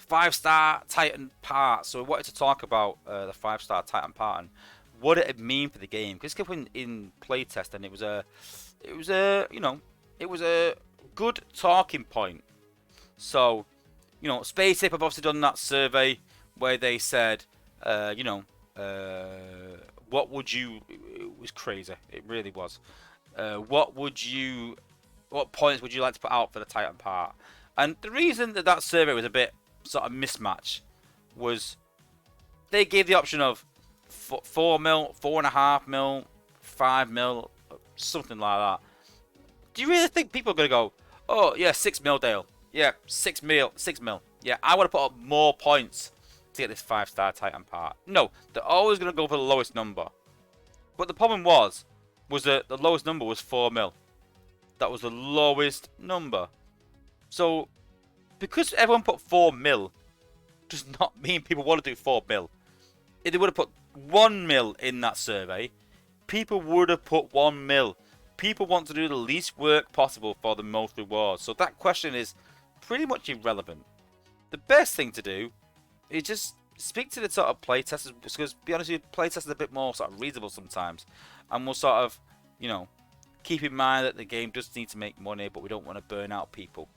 5-star Titan part. So we wanted to talk about the 5-star Titan part and what it mean for the game. Because in playtest, and it was a good talking point. So, Space Ape have obviously done that survey where they said, what would you? It was crazy. It really was. What points would you like to put out for the Titan part? And the reason that survey was a bit sort of mismatch was they gave the option of 4 mil, 4.5 mil, 5 mil, something like that. Do you really think people are going to go, oh, yeah, 6 mil, Dale? Yeah, 6 mil, 6 mil. Yeah, I want to put up more points to get this 5-star Titan part. No, they're always going to go for the lowest number. But the problem was that the lowest number was 4 mil. That was the lowest number. So, because everyone put 4 mil, does not mean people want to do 4 mil. If they would have put 1 mil in that survey, people would have put 1 mil. People want to do the least work possible for the most rewards. So that question is pretty much irrelevant. The best thing to do is just speak to the sort of playtesters, because to be honest with you, playtesters are a bit more sort of reasonable sometimes. And we'll sort of, keep in mind that the game does need to make money, but we don't want to burn out people.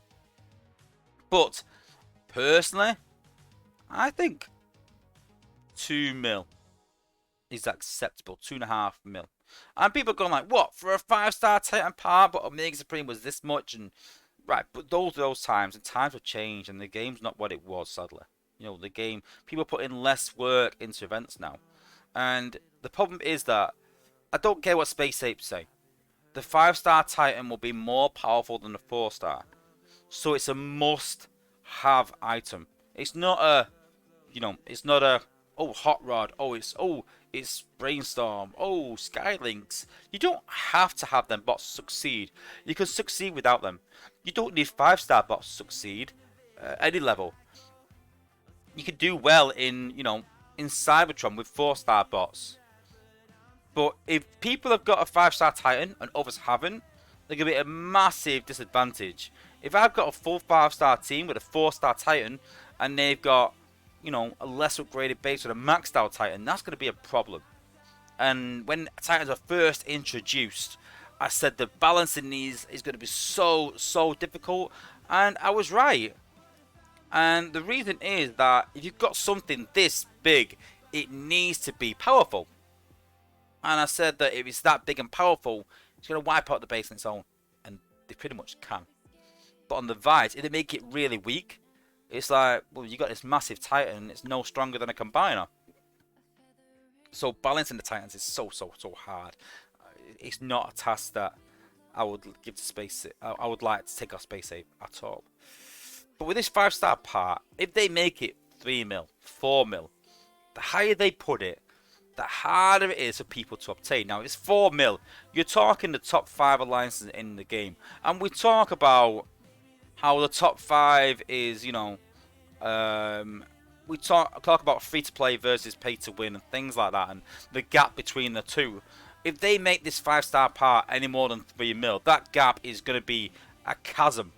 But, personally, I think 2 mil is acceptable. 2.5 mil. And people are going like, what? For a 5-star Titan part, but Omega Supreme was this much? And right, but those times, and times have changed, and the game's not what it was, sadly. The game, people put in less work into events now. And the problem is that I don't care what Space Apes say. The 5-star Titan will be more powerful than the 4-star. So it's a must-have item. It's not a, Hot Rod. It's Brainstorm. Skylinks. You don't have to have them bots succeed. You can succeed without them. You don't need 5-star bots to succeed at any level. You can do well in Cybertron with 4-star bots. But if people have got a 5-star Titan and others haven't, they're going to be at a massive disadvantage. If I've got a full 5-star team with a 4-star Titan and they've got, a less upgraded base with a maxed out Titan, that's going to be a problem. And when Titans were first introduced, I said the balancing these is going to be so difficult. And I was right. And the reason is that if you've got something this big, it needs to be powerful. And I said that if it's that big and powerful, it's going to wipe out the base on its own. And they pretty much can. But on the Vice, if they make it really weak, it's like, well, you got this massive Titan, it's no stronger than a Combiner. So balancing the Titans is so hard. It's not a task that I would give to Space Ape. I would like to take off Space Ape at all. But with this 5-star part, if they make it 3 mil, 4 mil, the higher they put it, the harder it is for people to obtain. Now, if it's 4 mil, you're talking the top 5 alliances in the game. And we talk about how the top 5 is, we talk about free-to-play versus pay-to-win and things like that, and the gap between the two. If they make this 5-star part any more than 3 mil, that gap is going to be a chasm.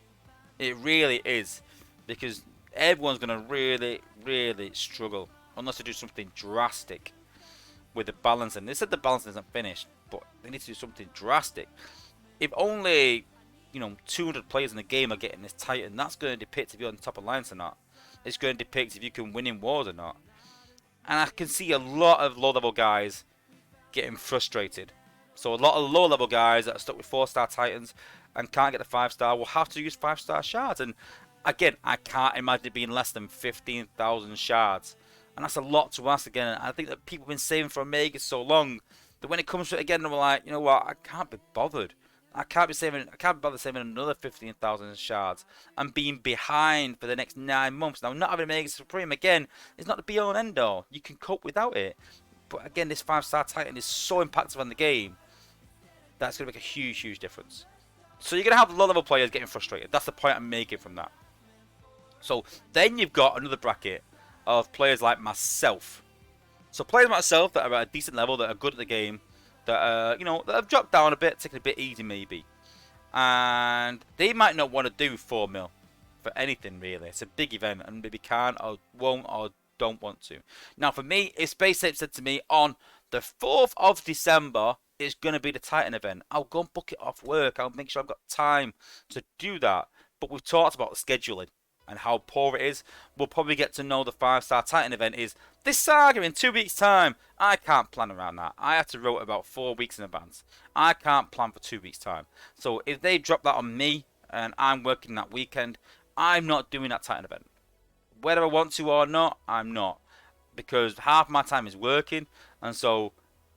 It really is. Because everyone's going to really struggle unless they do something drastic with the balancing. They said the balancing isn't finished, but they need to do something drastic. If only, 200 players in the game are getting this Titan, that's going to depict if you're on the top alliance or not. It's going to depict if you can win in wars or not. And I can see a lot of low-level guys getting frustrated. So a lot of low-level guys that are stuck with 4-star Titans and can't get the 5-star will have to use 5-star shards. And again, I can't imagine it being less than 15,000 shards. And that's a lot to ask again. And I think that people have been saving for Omega so long that when it comes to it again, they're like, you know what, I can't be bothered. I can't be bothered saving another 15,000 shards and being behind for the next 9 months. Now, not having Omega Supreme again is not the be all and end all. You can cope without it. But again, this 5-star Titan is so impactful on the game that's going to make a huge difference. So you're going to have low-level players getting frustrated. That's the point I'm making from that. So then you've got another bracket of players like myself. So players like myself that are at a decent level, that are good at the game, that that have dropped down a bit, taken a bit easy maybe, and they might not want to do 4 mil. for anything really. It's a big event, and maybe can't or won't or don't want to. Now for me, if Space Ape said to me on the 4th of December it's going to be the Titan event, I'll go and book it off work. I'll make sure I've got time to do that. But we've talked about the scheduling and how poor it is. We'll probably get to know the 5-star Titan event is this saga in 2 weeks' time. I can't plan around that. I have to write about 4 weeks in advance. I can't plan for 2 weeks' time. So if they drop that on me and I'm working that weekend, I'm not doing that Titan event. Whether I want to or not, I'm not. Because half my time is working, and so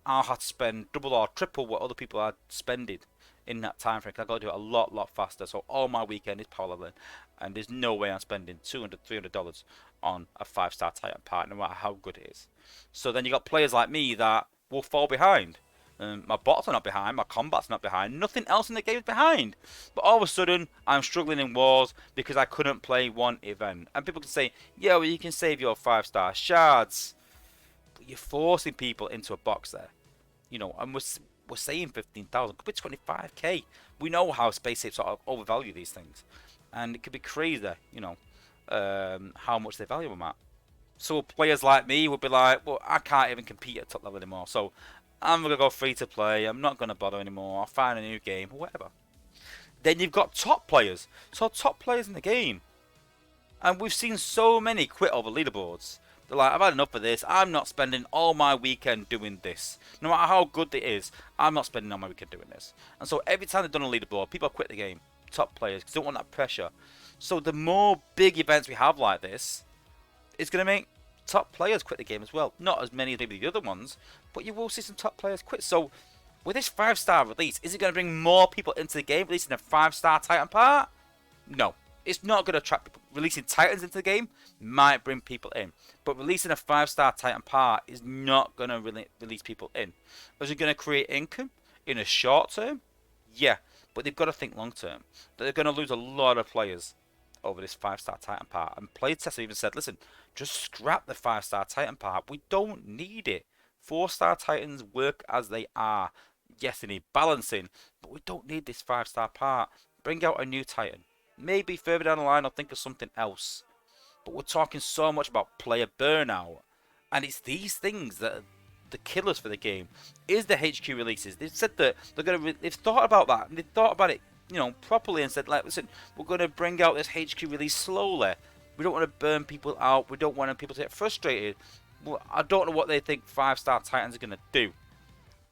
I'll have to spend double or triple what other people are spending in that time frame. I've got to do it a lot faster. So all my weekend is power leveling, and there's no way I'm spending $200, $300 on a 5-star Titan part, no matter how good it is. So then you got players like me that will fall behind. My bots are not behind, my combat's not behind, nothing else in the game is behind. But all of a sudden, I'm struggling in wars because I couldn't play one event. And people can say, yeah, well, you can save your 5-star shards. But you're forcing people into a box there. You know, and we're saying 15,000, could be 25k. We know how Space Apes sort of overvalue these things. And it could be crazy, you know, how much they value them at. So players like me would be like, well, I can't even compete at top level anymore. So I'm going to go free to play. I'm not going to bother anymore. I'll find a new game or whatever. Then you've got top players. So top players in the game. And we've seen so many quit over leaderboards. They're like, I've had enough of this. I'm not spending all my weekend doing this. No matter how good it is, I'm not spending all my weekend doing this. And so every time they've done a leaderboard, people quit the game. Top players, because they don't want that pressure. So the more big events we have like this, it's going to make top players quit the game as well. Not as many as maybe the other ones, but you will see some top players quit. So with this 5-star release, is it going to bring more people into the game releasing a 5-star Titan part? No. It's not going to attract people. Releasing Titans into the game might bring people in. But releasing a 5-star Titan part is not going to release people in. Is it going to create income in a short term? Yeah. But they've got to think long term. They're going to lose a lot of players over this 5-star Titan part. And playtesters even said, listen, just scrap the 5-star Titan part. We don't need it. 4-star Titans work as they are. Yes, they need balancing, but we don't need this 5-star part. Bring out a new Titan. Maybe further down the line I'll think of something else. But we're talking so much about player burnout. And it's these things that are the killers for the game. Is the HQ releases. They've said that they've thought about that. And they've thought about it, you know, properly and said, like, listen, we're going to bring out this HQ release slowly. We don't want to burn people out. We don't want people to get frustrated. Well, I don't know what they think 5-star Titans are going to do.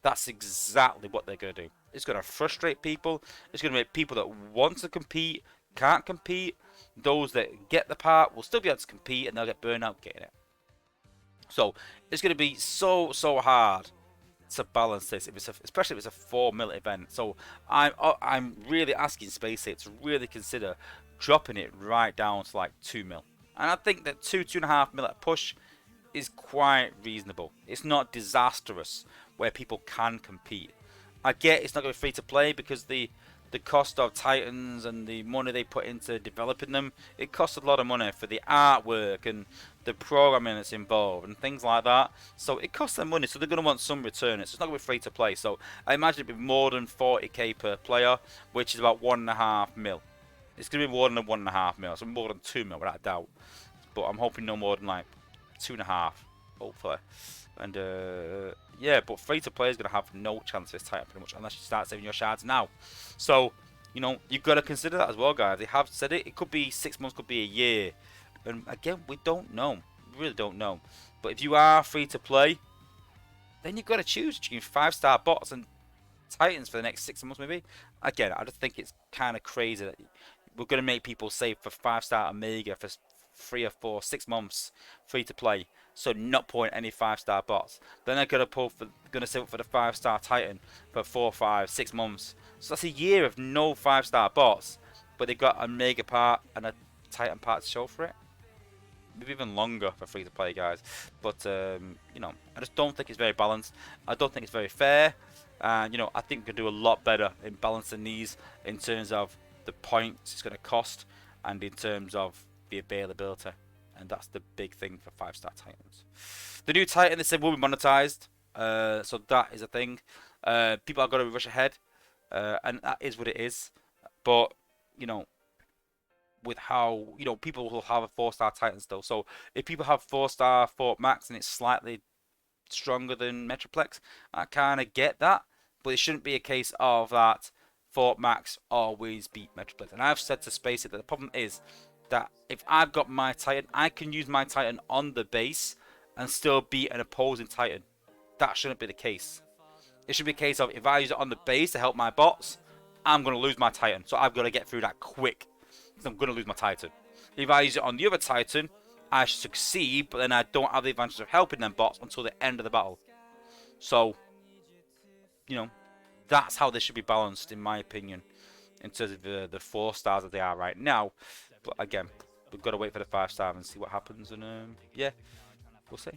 That's exactly what they're going to do. It's going to frustrate people. It's going to make people that want to compete can't compete. Those that get the part will still be able to compete, and they'll get burned out getting it. So it's going to be so hard to balance this, especially if it's a 4 mil event. So I'm really asking Space Ape to really consider dropping it right down to like 2 mil. And I think that 2.5 mil at a push is quite reasonable. It's not disastrous where people can compete. I get it's not going to be free to play because the cost of Titans and the money they put into developing them, it costs a lot of money for the artwork and the programming that's involved and things like that. So it costs them money, so they're going to want some return. It's not going to be free to play. So I imagine it'd be more than 40k per player, which is about 1.5 mil. It's going to be more than 1.5 mil, so more than 2 mil without a doubt. But I'm hoping no more than like 2.5, hopefully. And yeah, but free to play is going to have no chance this Titan pretty much unless you start saving your shards now. So, you know, you've got to consider that as well, guys. They have said it. It could be 6 months, could be a year. And again, we don't know. We really don't know. But if you are free to play, then you've got to choose between 5-star bots and Titans for the next 6 months maybe. Again, I just think it's kind of crazy that we're going to make people save for 5-star Omega for 3 or 4, 6 months free to play. So not putting any 5-star bots. Then they're going to save up for the 5-star Titan for 4, 5, 6 months. So that's a year of no 5-star bots. But they've got a Mega part and a Titan part to show for it. Maybe even longer for free to play, guys. But you know, I just don't think it's very balanced. I don't think it's very fair. And you know, I think we can do a lot better in balancing these in terms of the points it's going to cost and in terms of the availability. And that's the big thing for 5-star Titans. The new Titan, they said, will be monetized. So that is a thing. People are going to rush ahead. And that is what it is. But, you know, with how, you know, people will have a 4-star Titan still. So if people have 4-star Fort Max and it's slightly stronger than Metroplex, I kind of get that, but it shouldn't be a case of that Fort Max always beat Metroplex. And I've said to Space that the problem is that if I've got my Titan, I can use my Titan on the base and still beat an opposing Titan. That shouldn't be the case. It should be a case of if I use it on the base to help my bots, I'm going to lose my Titan. So I've got to get through that quick. I'm going to lose my Titan. If I use it on the other Titan, I succeed, but then I don't have the advantage of helping them bots until the end of the battle. So, you know, that's how they should be balanced, in my opinion, in terms of the 4 stars that they are right now. But again, we've got to wait for the 5 star and see what happens. And yeah, we'll see.